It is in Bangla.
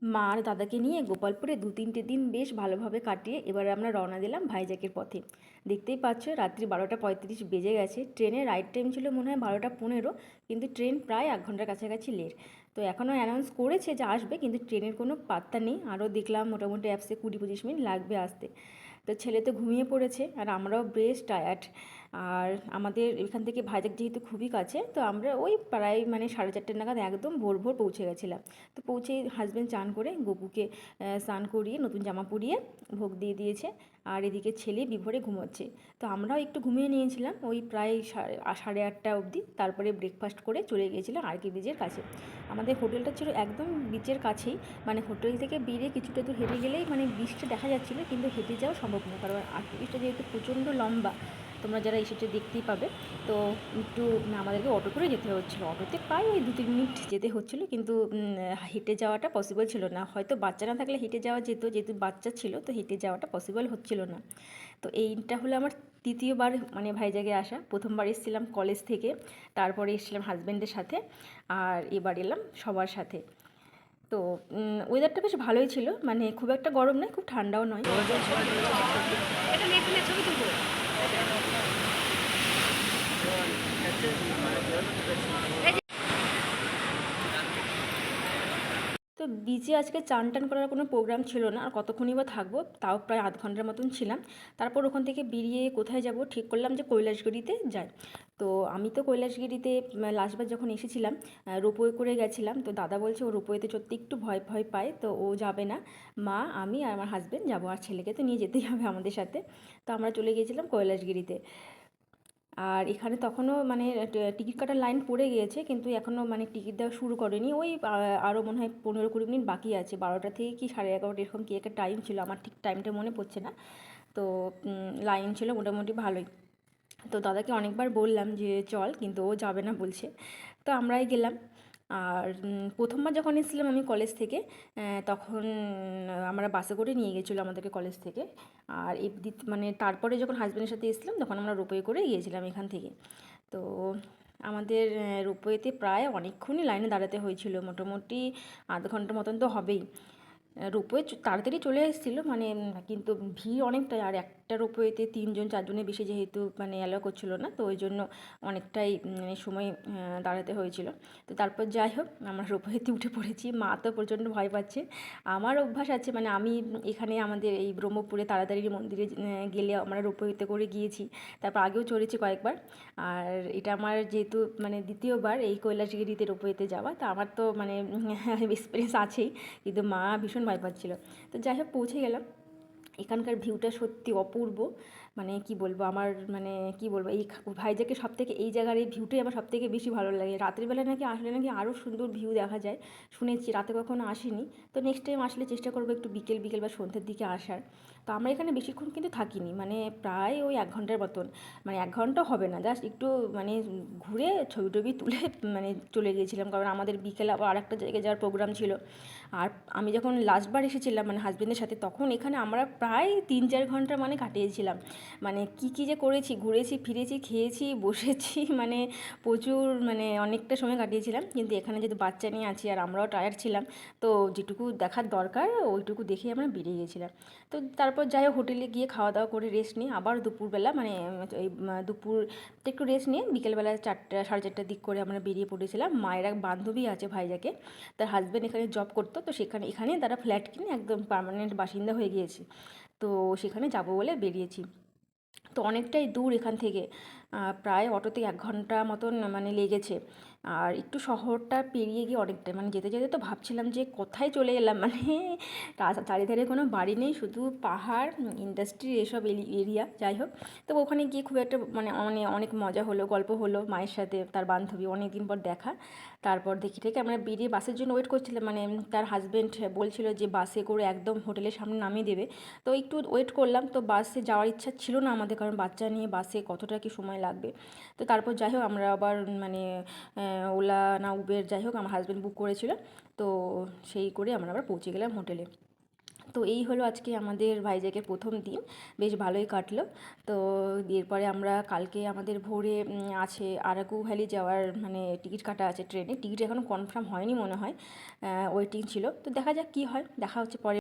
মা আর দাদাকে নিয়ে গোপালপুরে 2-3টে দিন বেশ ভালোভাবে কাটিয়ে এবার আমরা রওনা দিলাম ভাইজ্যাকের পথে। দেখতেই পাচ্ছ রাত্রি 12টা 35 বেজে গেছে। ট্রেনের রাইট টাইম ছিল মনে হয় 12টা 15, কিন্তু ট্রেন প্রায় 1 ঘন্টার কাছাকাছি লেট। তো এখনও অ্যানাউন্স করেছে যে আসবে, কিন্তু ট্রেনের কোনো পাত্তা নেই। আরও দেখলাম মোটামুটি অ্যাপসে 20-25 মিনিট লাগবে আসতে। তো ছেলে তো ঘুমিয়ে পড়েছে আর আমরাও বেশ টায়ার্ড। আর আমাদের এখান থেকে ভাইজ্যাক যেহেতু খুবই কাছে, তো আমরা ওই প্রায় মানে 4:30 নাগাদ একদম ভোর ভোর পৌঁছে গেছিলাম। তো পৌঁছেই হাজব্যান্ড চান করে গপুকে স্নান করিয়ে নতুন জামা পরিয়ে ভোগ দিয়ে দিয়েছে। আর এদিকে ছেলে বিভোরে ঘুমোচ্ছে। তো আমরাও একটু ঘুমিয়ে নিয়েছিলাম ওই প্রায় 8:30 অবধি। তারপরে ব্রেকফাস্ট করে চলে গিয়েছিলাম আর কে বিচের কাছে। আমাদের হোটেলটা ছিল একদম বিচের কাছেই, মানে হোটেল থেকে বেরিয়ে কিছুটা দূর হেঁটে গেলেই মানে বিচটা দেখা যাচ্ছিলো, কিন্তু হেঁটে যাওয়া সম্ভব না, কারণ আর কে বিচটা যেহেতু প্রচণ্ড লম্বা, তোমরা যারা এসেছো দেখতেই পাবে। তো একটু আমাদেরকে অটো করে যেতে হচ্ছিলো। অটোতে প্রায় ওই 2-3 মিনিট যেতে হচ্ছিলো, কিন্তু হেঁটে যাওয়াটা পসিবল ছিল না। হয়তো বাচ্চা না থাকলে হেঁটে যাওয়া যেত, যেহেতু বাচ্চা ছিল তো হেঁটে যাওয়াটা পসিবল হচ্ছিল না। তো এইটা হলো আমার তৃতীয়বার মানে ভাইজ্যাগে আসা। প্রথমবার এসেছিলাম কলেজ থেকে, তারপরে এসেছিলাম হাজব্যান্ডের সাথে, আর এবার এলাম সবার সাথে। তো ওয়েদারটা বেশ ভালোই ছিল, মানে খুব একটা গরম নয়, খুব ঠান্ডাও নয়। তো বিচে আজকে চান টান করার কোনো প্রোগ্রাম ছিল না, আর কতক্ষণই বা থাকবো, তাও প্রায় আধ ঘন্টার মতন ছিলাম। তারপর ওখান থেকে বেরিয়ে কোথায় যাব ঠিক করলাম যে কৈলাসগিরিতে যাই। তো আমি তো কৈলাসগিরিতে লাস্টবার যখন এসেছিলাম রোপওয়ে করে গেছিলাম। তো দাদা বলছে ও রোপওয়েতে চড়তে একটু ভয় ভয় পায়, তো ও যাবে না। মা, আমি আর আমার হাজব্যান্ড যাবো, আর ছেলেকে তো নিয়ে যেতেই হবে আমাদের সাথে। তো আমরা চলে গিয়েছিলাম কৈলাসগিরিতে। আর এখানে তখনও মানে টিকিট কাটার লাইন পড়ে গিয়েছে, কিন্তু এখনও মানে টিকিট দেওয়া শুরু করেনি। ওই আরও মনে হয় 15-20 মিনিট বাকি আছে। 12টা থেকে কি 11:30 এরকম কি একটা টাইম ছিল, আমার ঠিক টাইমটা মনে পড়ছে না। তো লাইন ছিল মোটামুটি ভালোই। তো দাদাকে অনেকবার বললাম যে চল, কিন্তু ও যাবে না বলছে। তো আমরাই গেলাম। আর প্রথমবার যখন এসেছিলাম আমি কলেজ থেকে, তখন আমরা বাসে করে নিয়ে গেছিলো আমাদেরকে কলেজ থেকে। আর মানে তারপরে যখন হাজব্যান্ডের সাথে এসেছিলাম তখন আমরা রোপওয়ে করে গিয়েছিলাম এখান থেকে। তো আমাদের রোপওয়েতে প্রায় অনেকক্ষণই লাইনে দাঁড়াতে হয়েছিল, মোটামুটি আধ ঘন্টা মতন তো হবেই। রোপওয়ে তাড়াতাড়ি চলে এসেছিলো মানে, কিন্তু ভিড় অনেকটাই। আর একটা রোপওয়েতে 3-4জনের বেশি যেহেতু মানে অ্যালাউ করছিলো না, তো ওই জন্য অনেকটাই মানে সময় দাঁড়াতে হয়েছিল। তো তারপর যাই হোক আমরা রোপওয়েতে উঠে পড়েছি। মা তো প্রচণ্ড ভয় পাচ্ছে। আমার অভ্যাস আছে, মানে আমি এখানে আমাদের এই ব্রহ্মপুরে তাড়াতাড়ি মন্দিরে গেলে আমরা রোপওয়েতে করে গিয়েছি। তারপর আগেও চড়েছি কয়েকবার। আর এটা আমার যেহেতু মানে দ্বিতীয়বার এই কৈলাসগিরিতে রোপওয়েতে যাওয়া, তো আমার তো মানে এক্সপিরিয়েন্স আছেই, কিন্তু মা ভীষণ ভয় পাচ্ছিল। তো যাই হোক পৌঁছে গেলাম। এখানকার ভিউটা সত্যি অপূর্ব। মানে কি বলবো, আমার মানে কি বলবো, এই ভাইজ্যাকের সবথেকে এই জায়গার এই ভিউটাই আমার সবথেকে বেশি ভালো লাগে। রাত্রিবেলা নাকি আসলে নাকি আরও সুন্দর ভিউ দেখা যায়, শুনেছি। রাতে কখনো আসিনি। তো নেক্সট টাইম আসলে চেষ্টা করবো একটু বিকেল বিকেল বা সন্ধ্যের দিকে আসার। তো আমরা এখানে বেশিক্ষণ কিন্তু থাকিনি, মানে প্রায় ওই 1 ঘন্টার মতন। মানে 1 ঘন্টা হবে না, জাস্ট একটু মানে ঘুরে ছবি টবি তুলে মানে চলে গিয়েছিলাম, কারণ আমাদের বিকেলে আবার আরেকটা জায়গায় যাওয়ার প্রোগ্রাম ছিল। আর আমি যখন লাস্টবার এসেছিলাম মানে হাজব্যান্ডের সাথে, তখন এখানে আমরা প্রায় 3-4 ঘন্টা মানে কাটিয়েছিলাম। মানে কী কী যে করেছি, ঘুরেছি ফিরেছি, খেয়েছি বসেছি, মানে প্রচুর মানে অনেকটা সময় কাটিয়েছিলাম। কিন্তু এখানে যেহেতু বাচ্চা নিয়ে আছি আর আমরাও টায়ার্ড ছিলাম, তো যেটুকু দেখার দরকার ওইটুকু দেখেই আমরা বেরিয়ে গেছিলাম। তো তারপর যাই হোক হোটেলে গিয়ে খাওয়া দাওয়া করে রেস্ট নিয়ে আবার দুপুরবেলা মানে এই দুপুরটা একটু রেস্ট নিয়ে বিকেলবেলা 4টা 4:30টার দিক করে আমরা বেরিয়ে পড়েছিলাম। মায়ের এক বান্ধবী আছে ভাইজাকে, তার হাজব্যান্ড এখানে জব করতো, তো এখানে তারা ফ্ল্যাট কিনে একদম পার্মানেন্ট বাসিন্দা হয়ে গিয়েছে। তো সেখানে যাব বলে বেরিয়েছি। তো অনেকটাই দূর এখান থেকে, প্রায় অটোতে 1 ঘন্টা মতন মানে লেগেছে। আর একটু শহরটা পেরিয়ে গিয়ে অনেকটাই মানে যেতে যেতে তো ভাবছিলাম যে কোথায় চলে এলাম, মানে চারিধারে কোনো বাড়ি নেই, শুধু পাহাড়, ইন্ডাস্ট্রি, এসব এরিয়া। যাই হোক, তো ওখানে গিয়ে খুব একটা মানে অনেক মজা হলো, গল্প হলো মায়ের সাথে, তার বান্ধবী, অনেক দিন পর দেখা। তারপর দেখি থেকে আমরা বেরিয়ে বাসের জন্য ওয়েট করছিলাম, মানে তার হাজব্যান্ড বলছিল যে বাসে করে একদম হোটেলের সামনে নামিয়ে দেবে। তো একটু ওয়েট করলাম, তো বাসে যাওয়ার ইচ্ছা ছিল না আমাদের, কারণ বাচ্চা নিয়ে বাসে কতটা কি সময় লাগবে। তো তারপর যাই হোক আমরা আবার মানে ওলা না উবের, যাই হোক আমার হাজব্যান্ড বুক করেছিল। তো সেই করে আমরা আবার পৌঁছে গেলাম হোটেলে। তো এই হলো আজকে আমাদের ভাইজ্যাগের প্রথম দিন, বেশ ভালোই কাটলো। তো এরপরে আমরা কালকে আমাদের ভোরে আছে আরাকু ভ্যালি যাওয়ার মানে টিকিট কাটা আছে ট্রেনে, টিকিট এখনও কনফার্ম হয়নি মনে হয়, ওয়েটিং ছিল। তো দেখা যাক কী হয়, দেখা হচ্ছে পরে।